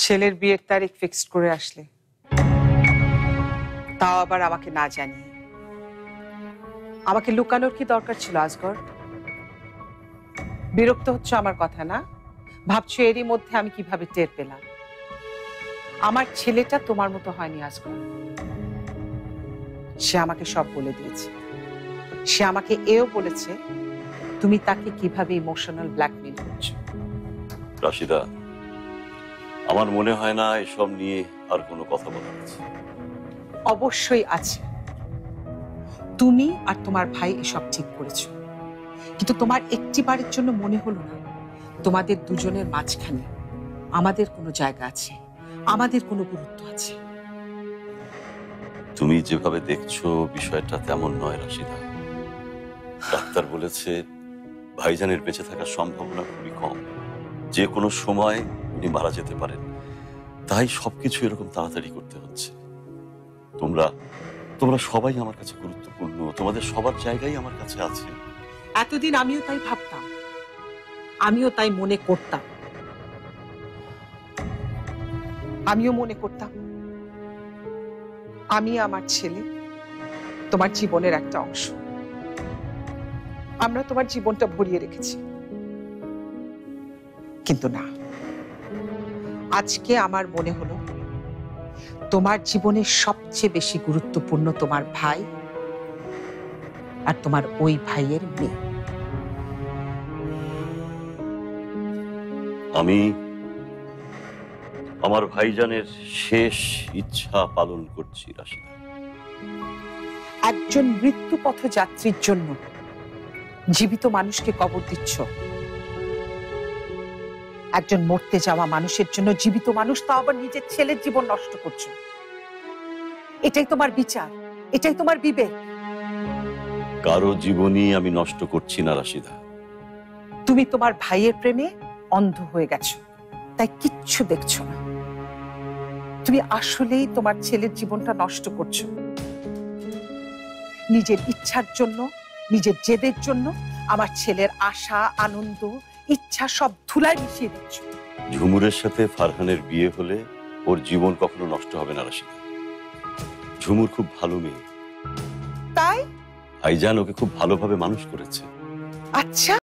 ছেলের বিয়ের তারিখ ফিক্সড করে আসলে, তাও আবার আমাকে না জানিয়ে। আমাকে লুকানোর কি দরকার ছিল আজগর? বিরক্ত হচ্ছে আমার কথা না? ভাবছো এরই মধ্যে আমি কিভাবে টের পেলাম? আমার ছেলেটা তোমার মতো হয়নি আজগর। সে আমাকে সব বলে দিয়েছে। সে আমাকে এও বলেছে তুমি তাকে কিভাবে ইমোশনাল ব্ল্যাকমেল করছো। রাশিদা, আমার মনে হয় না এসব নিয়ে আর কোনো কথা বলা আছে। অবশ্যই আছে। তুমি আর তোমার ভাই এসব ঠিক করেছো, কিন্তু তোমার একটিবারের জন্য মনে হলো না তোমাদের দুজনের মাঝখানে আমাদের কোনো জায়গা আছে, আমাদের কোনো গুরুত্ব আছে? তুমি যেভাবে দেখছো বিষয়টা তেমন নয় রাশিদা। ডাক্তার বলেছে ভাইজানের বেঁচে থাকার সম্ভাবনা খুবই কম, যে কোনো সময় উনি মারা যেতে পারেন। তাই সবকিছু এরকম তাড়াতাড়ি করতে হচ্ছে। তোমরা তোমরা সবাই আমার কাছে গুরুত্বপূর্ণ, তোমাদের সবার জায়গায় আমার কাছে আছে। এতদিন আমিও তাই ভাবতাম, আমিও তাই মনে করতাম। আমিও মনে করতাম আমি আমার ছেলে তোমার জীবনের একটা অংশ। আমরা তোমার জীবনটা ভরিয়ে রেখেছি, কিন্তু না, আজকে আমার মনে হলো তোমার জীবনের সবচেয়ে বেশি গুরুত্বপূর্ণ তোমার ভাই আর তোমার ওই ভাইয়ের মেয়ে। আমি আমার ভাইজানের শেষ ইচ্ছা পালন করছি রাশিদা। একজন মৃত্যু পথযাত্রীর জন্য জীবিত মানুষকে কবর দিচ্ছ। একজন মরতে যাওয়া মানুষের জন্য জীবিত মানুষ, তাও আবার নিজের ছেলের জীবন নষ্ট করছো। এটাই তোমার বিচার? এটাই তোমার বিবেক? কারো জীবনই আমি নষ্ট করছি না রাশিদা। তুমি তোমার ভাইয়ের প্রেমে অন্ধ হয়ে গেছো, তাই কিচ্ছু দেখছো না। তুমি আসলেই তোমার ছেলের জীবনটা নষ্ট করছো। নিজের ইচ্ছার জন্য, নিজের জেদের জন্য আমার ছেলের আশা, আনন্দ, ইচ্ছা সব ধুলায় মিশিয়ে দিচ্ছ। ঝুমুরের সাথে ফারহানের বিয়ে হলে ওর জীবন কখনো নষ্ট হবে না রাশিদা। ঝুমুর খুব ভালো মেয়ে, তাই ভাইজান ওকে খুব ভালোভাবে মানুষ করেছে। আচ্ছা,